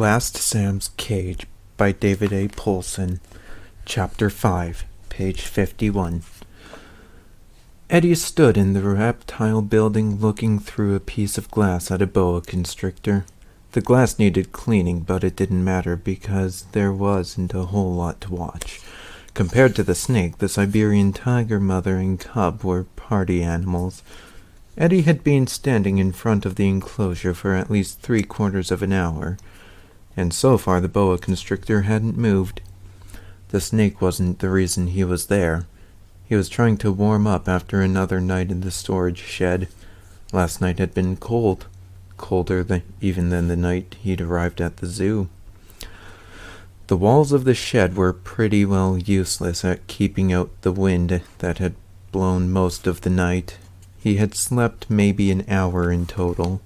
Last Sam's Cage by David A. Poulsen. Chapter 5, page 51. Eddie stood in the reptile building looking through a piece of glass at a boa constrictor. The glass needed cleaning, but it didn't matter because there wasn't a whole lot to watch. Compared to the snake, the Siberian tiger mother and cub were party animals. Eddie had been standing in front of the enclosure for at least 3/4 of an hour, and so far the boa constrictor hadn't moved. The snake wasn't the reason he was there. He was trying to warm up after another night in the storage shed. Last night had been cold, colder even than the night he'd arrived at the zoo. The walls of the shed were pretty well useless at keeping out the wind that had blown most of the night. He had slept maybe an hour in total.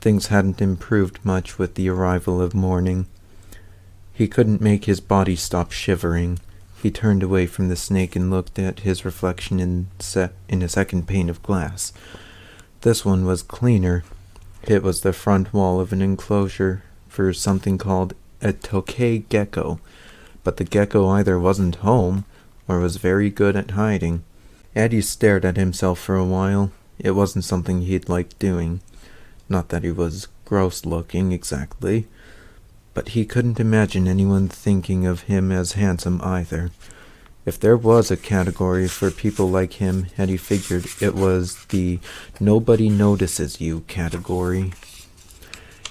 Things hadn't improved much with the arrival of morning. He couldn't make his body stop shivering. He turned away from the snake and looked at his reflection in a second pane of glass. This one was cleaner. It was the front wall of an enclosure for something called a tokay gecko, but the gecko either wasn't home or was very good at hiding. Eddie stared at himself for a while. It wasn't something he'd liked doing. Not that he was gross-looking, exactly, but he couldn't imagine anyone thinking of him as handsome either. If there was a category for people like him, Eddie figured it was the nobody notices you category.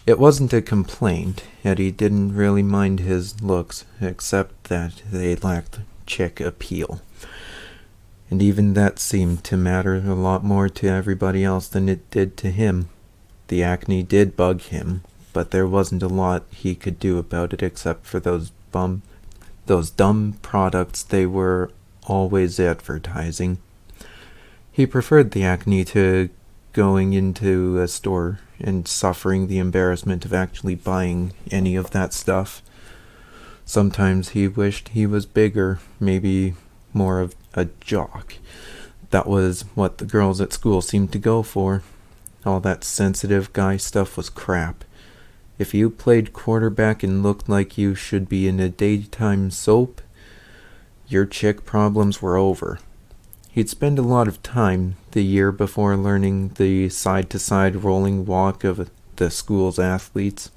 It wasn't a complaint. Eddie didn't really mind his looks, except that they lacked chick appeal. And even that seemed to matter a lot more to everybody else than it did to him. The acne did bug him, but there wasn't a lot he could do about it except for those dumb products they were always advertising. He preferred the acne to going into a store and suffering the embarrassment of actually buying any of that stuff. Sometimes he wished he was bigger, maybe more of a jock. That was what the girls at school seemed to go for. All that sensitive guy stuff was crap. If you played quarterback and looked like you should be in a daytime soap, your chick problems were over. He'd spend a lot of time the year before learning the side-to-side rolling walk of the school's athletes.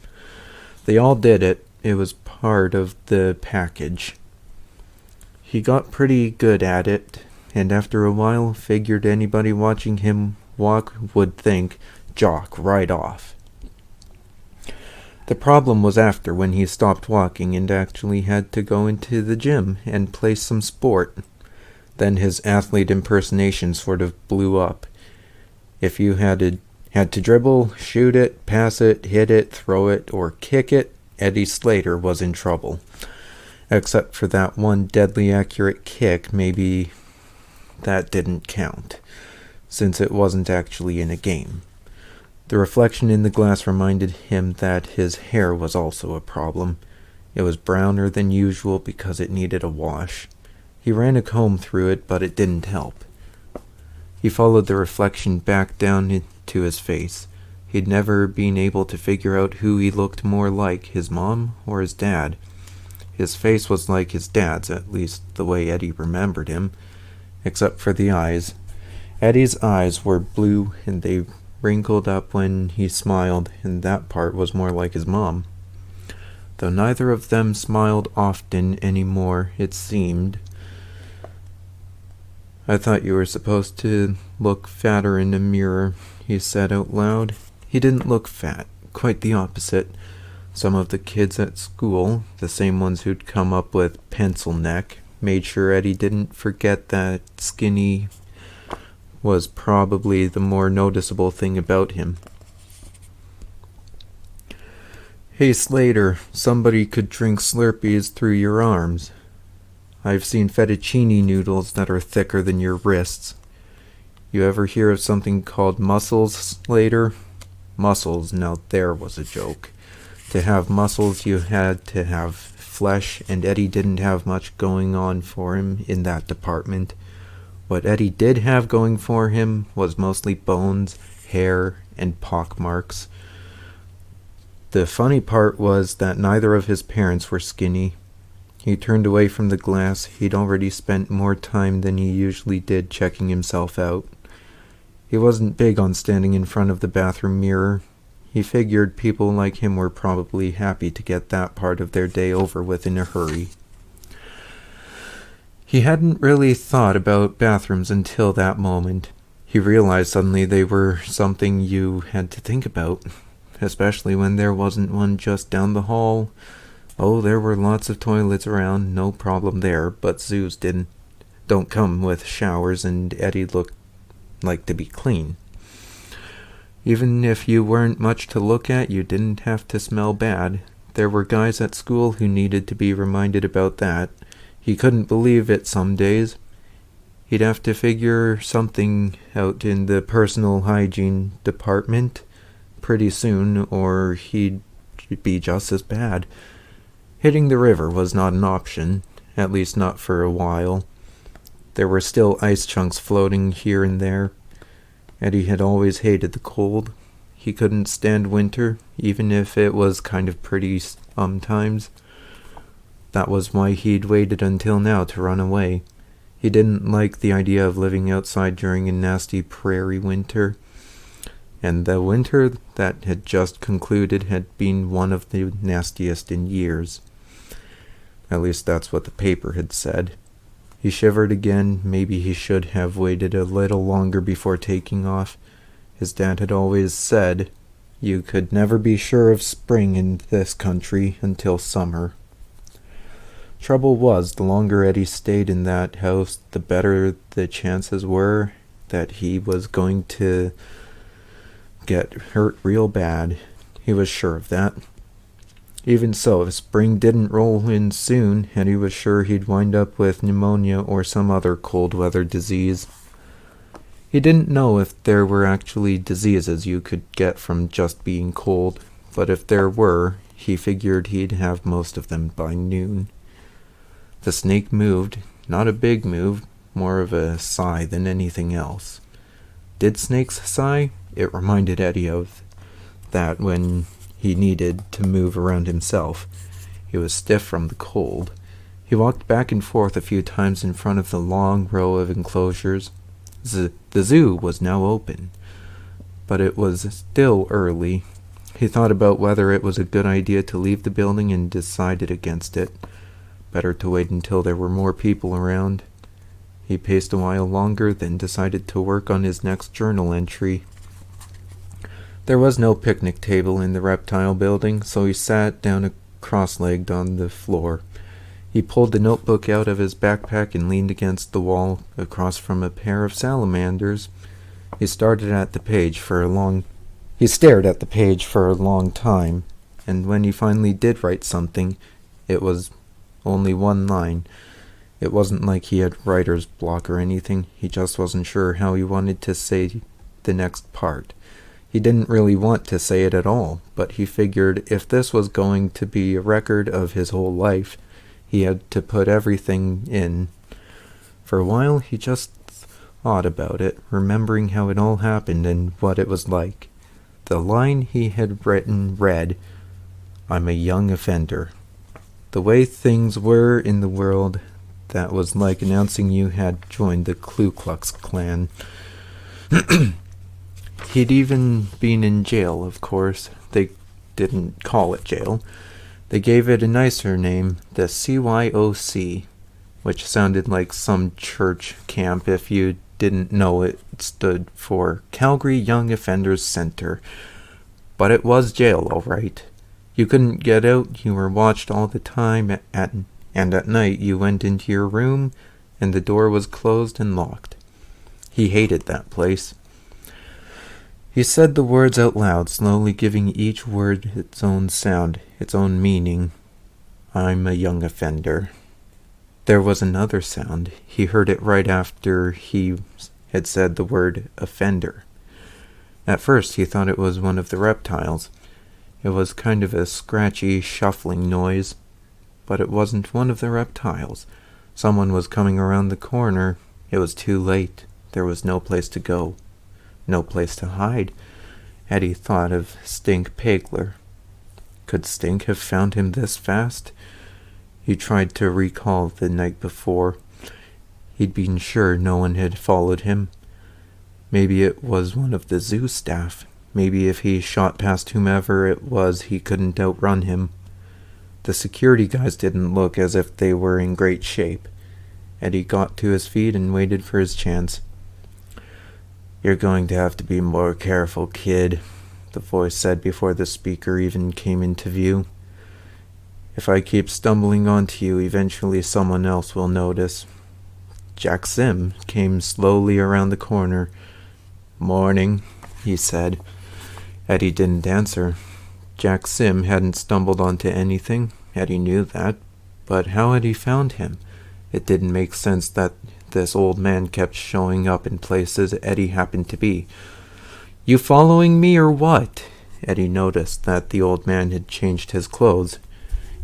They all did it. It was part of the package. He got pretty good at it, and after a while figured anybody watching him walk would think, jock right off. The problem was after, when he stopped walking and actually had to go into the gym and play some sport. Then his athlete impersonation sort of blew up. If you had to dribble, shoot it, pass it, hit it, throw it, or kick it, Eddie Slater was in trouble. Except for that one deadly accurate kick, maybe that didn't count, since it wasn't actually in a game. The reflection in the glass reminded him that his hair was also a problem. It was browner than usual because it needed a wash. He ran a comb through it, but it didn't help. He followed the reflection back down into his face. He'd never been able to figure out who he looked more like, his mom or his dad. His face was like his dad's, at least the way Eddie remembered him, except for the eyes. Eddie's eyes were blue, and they wrinkled up when he smiled, and that part was more like his mom. Though neither of them smiled often anymore, it seemed. "I thought you were supposed to look fatter in a mirror," he said out loud. He didn't look fat, quite the opposite. Some of the kids at school, the same ones who'd come up with pencil neck, made sure Eddie didn't forget that skinny was probably the more noticeable thing about him. "Hey Slater, somebody could drink Slurpees through your arms. I've seen fettuccine noodles that are thicker than your wrists. You ever hear of something called muscles, Slater?" Muscles, now there was a joke. To have muscles, you had to have flesh, and Eddie didn't have much going on for him in that department. What Eddie did have going for him was mostly bones, hair, and pockmarks. The funny part was that neither of his parents were skinny. He turned away from the glass. He'd already spent more time than he usually did checking himself out. He wasn't big on standing in front of the bathroom mirror. He figured people like him were probably happy to get that part of their day over with in a hurry. He hadn't really thought about bathrooms until that moment. He realized suddenly they were something you had to think about, especially when there wasn't one just down the hall. Oh, there were lots of toilets around, no problem there, but zoos don't come with showers, and Eddie looked like to be clean. Even if you weren't much to look at, you didn't have to smell bad. There were guys at school who needed to be reminded about that. He couldn't believe it some days. He'd have to figure something out in the personal hygiene department pretty soon, or he'd be just as bad. Hitting the river was not an option, at least not for a while. There were still ice chunks floating here and there. Eddie had always hated the cold. He couldn't stand winter, even if it was kind of pretty sometimes. That was why he'd waited until now to run away. He didn't like the idea of living outside during a nasty prairie winter. And the winter that had just concluded had been one of the nastiest in years. At least that's what the paper had said. He shivered again. Maybe he should have waited a little longer before taking off. His dad had always said, you could never be sure of spring in this country until summer. Trouble was, the longer Eddie stayed in that house, the better the chances were that he was going to get hurt real bad. He was sure of that. Even so, if spring didn't roll in soon, Eddie was sure he'd wind up with pneumonia or some other cold-weather disease. He didn't know if there were actually diseases you could get from just being cold, but if there were, he figured he'd have most of them by noon. The snake moved, not a big move, more of a sigh than anything else. Did snakes sigh? It reminded Eddie of that when he needed to move around himself. He was stiff from the cold. He walked back and forth a few times in front of the long row of enclosures. The zoo was now open, but it was still early. He thought about whether it was a good idea to leave the building and decided against it. Better to wait until there were more people around. He paced a while longer, then decided to work on his next journal entry. There was no picnic table in the reptile building, so he sat down cross-legged on the floor. He pulled the notebook out of his backpack and leaned against the wall across from a pair of salamanders. He stared at the page for a long time, and when he finally did write something, it was only one line. It wasn't like he had writer's block or anything. He just wasn't sure how he wanted to say the next part. He didn't really want to say it at all, but he figured if this was going to be a record of his whole life, he had to put everything in. For a while, he just thought about it, remembering how it all happened and what it was like. The line he had written read, "I'm a young offender." The way things were in the world, that was like announcing you had joined the Ku Klux Klan. He'd even been in jail, of course. They didn't call it jail. They gave it a nicer name, the CYOC, which sounded like some church camp if you didn't know it stood for Calgary Young Offenders Center. But it was jail, all right. You couldn't get out, you were watched all the time, and at night you went into your room, and the door was closed and locked. He hated that place. He said the words out loud, slowly giving each word its own sound, its own meaning. I'm a young offender. There was another sound. He heard it right after he had said the word offender. At first he thought it was one of the reptiles. It was kind of a scratchy, shuffling noise, but it wasn't one of the reptiles. Someone was coming around the corner. It was too late. There was no place to go. No place to hide. Eddie thought of Stink Pegler. Could Stink have found him this fast? He tried to recall the night before. He'd been sure no one had followed him. Maybe it was one of the zoo staff. Maybe if he shot past whomever it was, he couldn't outrun him. The security guys didn't look as if they were in great shape. Eddie got to his feet and waited for his chance. "You're going to have to be more careful, kid," the voice said before the speaker even came into view. "If I keep stumbling onto you, eventually someone else will notice." Jack Sim came slowly around the corner. "Morning," he said. Eddie didn't answer. Jack Sim hadn't stumbled onto anything. Eddie knew that. But how had he found him? It didn't make sense that this old man kept showing up in places Eddie happened to be. "You following me or what?" Eddie noticed that the old man had changed his clothes.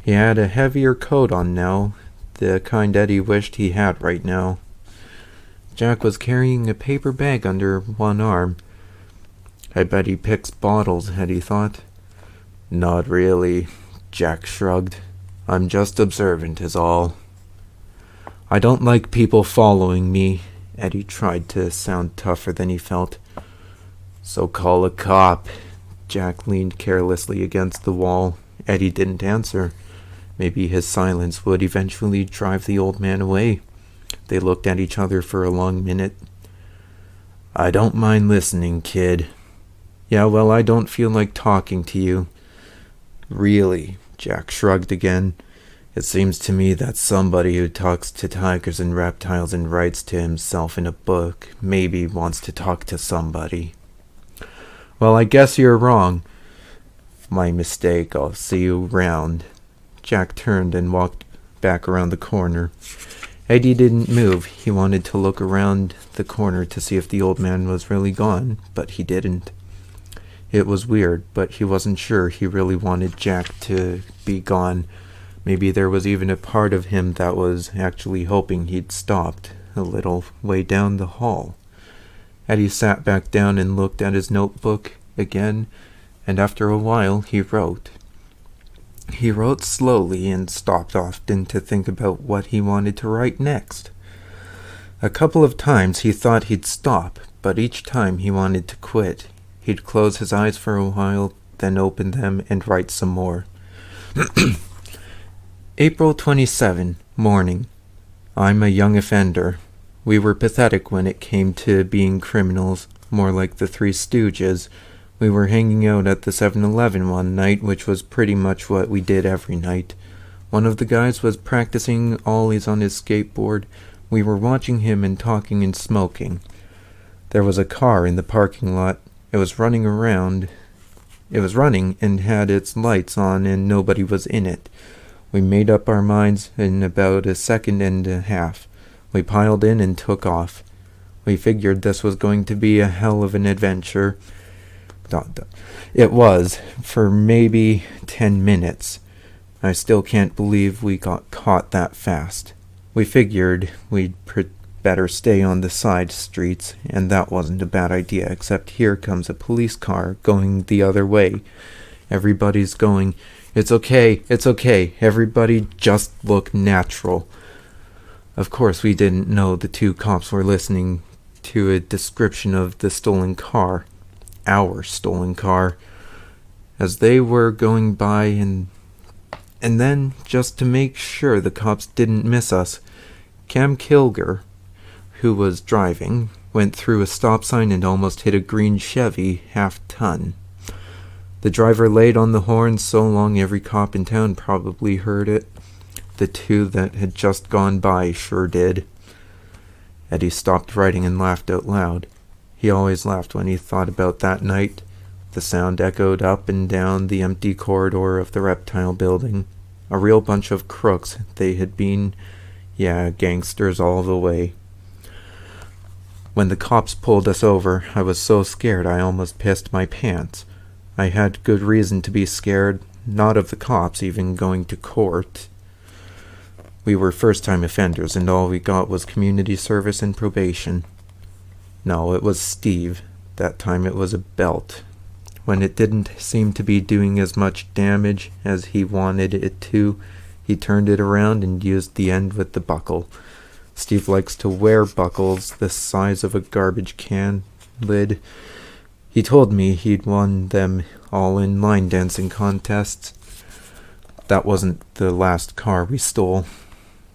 He had a heavier coat on now, the kind Eddie wished he had right now. Jack was carrying a paper bag under one arm. "I bet he picks bottles," Eddie thought. "Not really," Jack shrugged. "I'm just observant is all." "I don't like people following me." Eddie tried to sound tougher than he felt. "So call a cop." Jack leaned carelessly against the wall. Eddie didn't answer. Maybe his silence would eventually drive the old man away. They looked at each other for a long minute. "I don't mind listening, kid." "Yeah, well, I don't feel like talking to you." "Really?" Jack shrugged again. "It seems to me that somebody who talks to tigers and reptiles and writes to himself in a book maybe wants to talk to somebody." "Well, I guess you're wrong." "My mistake. I'll see you round." Jack turned and walked back around the corner. Eddie didn't move. He wanted to look around the corner to see if the old man was really gone, but he didn't. It was weird, but he wasn't sure he really wanted Jack to be gone. Maybe there was even a part of him that was actually hoping he'd stopped a little way down the hall. Eddie sat back down and looked at his notebook again, and after a while he wrote. He wrote slowly and stopped often to think about what he wanted to write next. A couple of times he thought he'd stop, but each time he wanted to quit. He'd close his eyes for a while, then open them and write some more. April 27, morning. I'm a young offender. We were pathetic when it came to being criminals, more like the Three Stooges. We were hanging out at the 7-Eleven one night, which was pretty much what we did every night. One of the guys was practicing ollies on his skateboard. We were watching him and talking and smoking. There was a car in the parking lot. It was running and had its lights on, and nobody was in it. We made up our minds in about a second and a half. We piled in and took off. We figured this was going to be a hell of an adventure. It was, for maybe 10 minutes. I still can't believe we got caught that fast. We figured we'd better stay on the side streets, and that wasn't a bad idea, except here comes a police car going the other way. Everybody's going, it's okay, everybody just look natural. Of course, we didn't know the two cops were listening to a description of the stolen car. Our stolen car. As they were going by, and then, just to make sure the cops didn't miss us, Cam Kilger, who was driving, went through a stop sign and almost hit a green Chevy half-ton. The driver laid on the horn so long every cop in town probably heard it. The two that had just gone by sure did. Eddie stopped writing and laughed out loud. He always laughed when he thought about that night. The sound echoed up and down the empty corridor of the reptile building. A real bunch of crooks they had been. Yeah, gangsters all the way. When the cops pulled us over, I was so scared I almost pissed my pants. I had good reason to be scared, not of the cops even going to court. We were first-time offenders, and all we got was community service and probation. No, it was Steve. That time it was a belt. When it didn't seem to be doing as much damage as he wanted it to, he turned it around and used the end with the buckle. Steve likes to wear buckles the size of a garbage can lid. He told me he'd won them all in line dancing contests. That wasn't the last car we stole.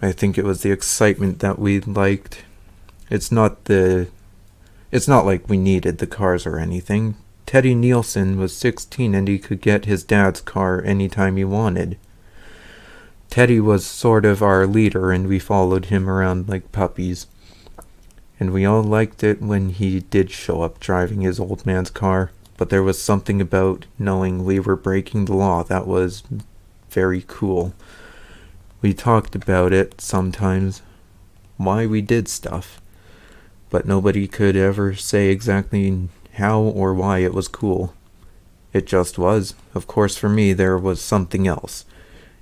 I think it was the excitement that we liked. It's not like we needed the cars or anything. Teddy Nielsen was 16 and he could get his dad's car anytime he wanted. Teddy was sort of our leader and we followed him around like puppies. And we all liked it when he did show up driving his old man's car, but there was something about knowing we were breaking the law that was very cool. We talked about it sometimes, why we did stuff, but nobody could ever say exactly how or why it was cool. It just was. Of course, for me, there was something else.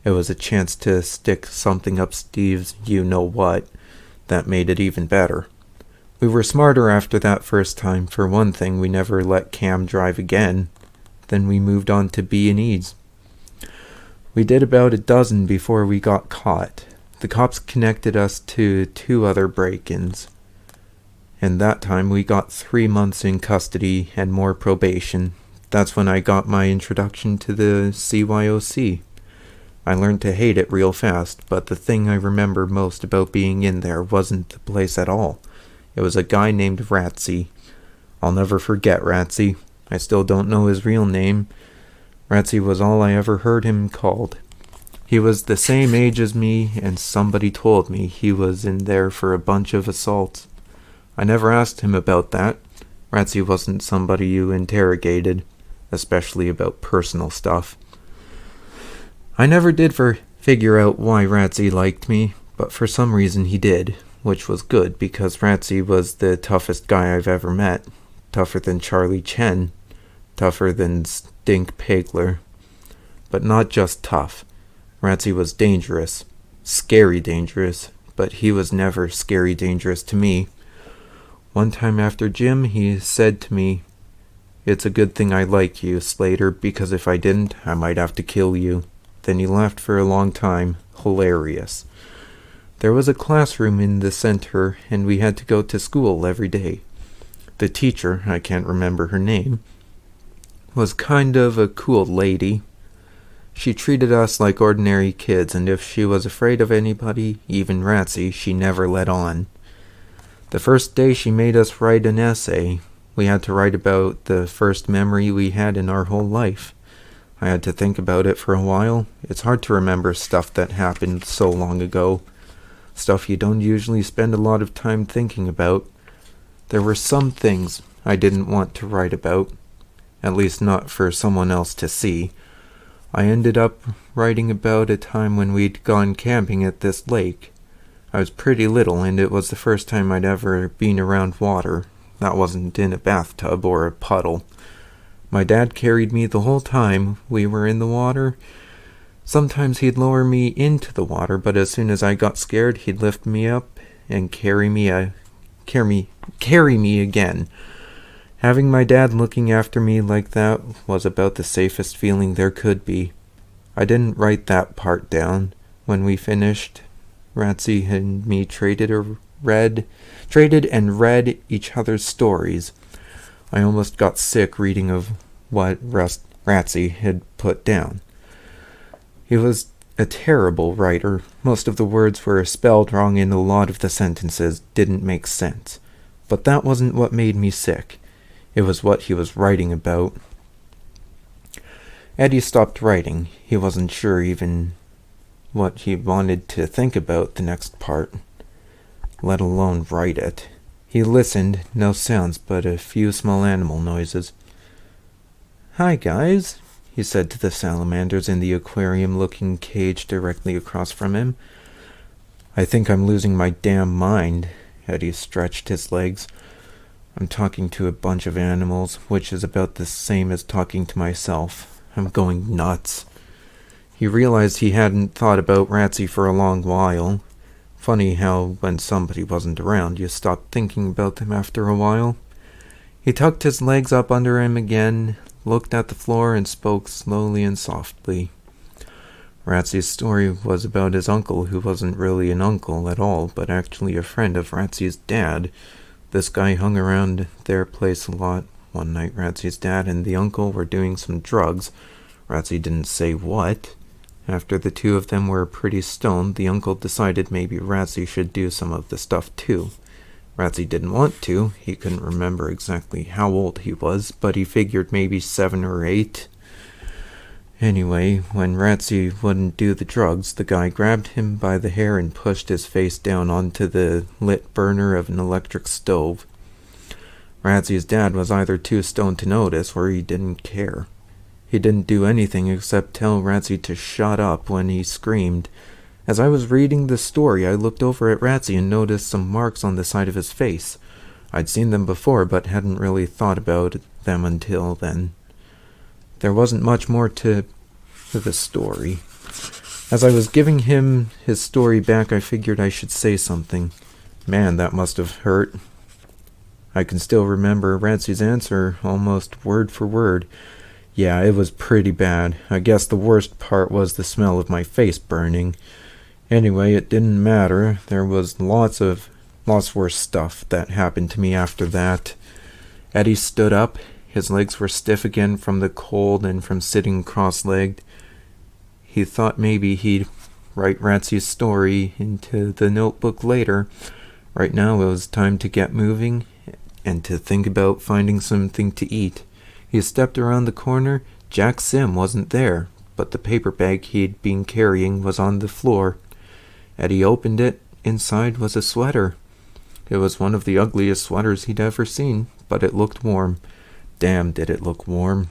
It was a chance to stick something up Steve's you-know-what that made it even better. We were smarter after that first time. For one thing, we never let Cam drive again. Then we moved on to B&Es. We did about a dozen before we got caught. The cops connected us to 2 other break-ins. And that time we got 3 months in custody and more probation. That's when I got my introduction to the CYOC. I learned to hate it real fast, but the thing I remember most about being in there wasn't the place at all. It was a guy named Ratsy. I'll never forget Ratsy. I still don't know his real name. Ratsy was all I ever heard him called. He was the same age as me, and somebody told me he was in there for a bunch of assaults. I never asked him about that. Ratsy wasn't somebody you interrogated, especially about personal stuff. I never did figure out why Ratsy liked me, but for some reason he did, which was good because Ratsy was the toughest guy I've ever met. Tougher than Charlie Chen, tougher than Stink Pegler. But not just tough. Ratsy was dangerous, scary dangerous, but he was never scary dangerous to me. One time after gym, he said to me, "It's a good thing I like you, Slater, because if I didn't, I might have to kill you." Then he laughed for a long time. Hilarious. There was a classroom in the center, and we had to go to school every day. The teacher, I can't remember her name, was kind of a cool lady. She treated us like ordinary kids, and if she was afraid of anybody, even Ratsy, she never let on. The first day she made us write an essay. We had to write about the first memory we had in our whole life. I had to think about it for a while. It's hard to remember stuff that happened so long ago. Stuff you don't usually spend a lot of time thinking about. There were some things I didn't want to write about. At least not for someone else to see. I ended up writing about a time when we'd gone camping at this lake. I was pretty little, and it was the first time I'd ever been around water. That wasn't in a bathtub or a puddle. My dad carried me the whole time we were in the water. Sometimes he'd lower me into the water, but as soon as I got scared, he'd lift me up and carry me again. Having my dad looking after me like that was about the safest feeling there could be. I didn't write that part down. When we finished, Ratsy and me traded and read each other's stories. I almost got sick reading of what Ratsy had put down. He was a terrible writer. Most of the words were spelled wrong and a lot of the sentences didn't make sense. But that wasn't what made me sick. It was what he was writing about. Eddie stopped writing. He wasn't sure even what he wanted to think about the next part, let alone write it. He listened, no sounds but a few small animal noises. "Hi, guys," he said to the salamanders in the aquarium-looking cage directly across from him. "I think I'm losing my damn mind." Eddie stretched his legs. "I'm talking to a bunch of animals, which is about the same as talking to myself. I'm going nuts." He realized he hadn't thought about Ratsy for a long while. Funny how, when somebody wasn't around, you stopped thinking about them after a while. He tucked his legs up under him again, looked at the floor, and spoke slowly and softly. Ratsy's story was about his uncle, who wasn't really an uncle at all, but actually a friend of Ratsy's dad. This guy hung around their place a lot. One night, Ratsy's dad and the uncle were doing some drugs. Ratsy didn't say what. After the two of them were pretty stoned, the uncle decided maybe Ratsy should do some of the stuff too. Ratsy didn't want to. He couldn't remember exactly how old he was, but he figured maybe 7 or 8. Anyway, when Ratsy wouldn't do the drugs, the guy grabbed him by the hair and pushed his face down onto the lit burner of an electric stove. Ratsy's dad was either too stoned to notice, or he didn't care. He didn't do anything except tell Ratsy to shut up when he screamed. As I was reading the story, I looked over at Ratsy and noticed some marks on the side of his face. I'd seen them before, but hadn't really thought about them until then. There wasn't much more to the story. As I was giving him his story back, I figured I should say something. Man, that must have hurt. I can still remember Ratsy's answer almost word for word. Yeah, it was pretty bad. I guess the worst part was the smell of my face burning. Anyway, it didn't matter. There was lots worse stuff that happened to me after that. Eddie stood up. His legs were stiff again from the cold and from sitting cross-legged. He thought maybe he'd write Ratsy's story into the notebook later. Right now it was time to get moving and to think about finding something to eat. He stepped around the corner. Jack Sim wasn't there, but the paper bag he'd been carrying was on the floor. Eddie opened it. Inside was a sweater. It was one of the ugliest sweaters he'd ever seen, but it looked warm. Damn, did it look warm.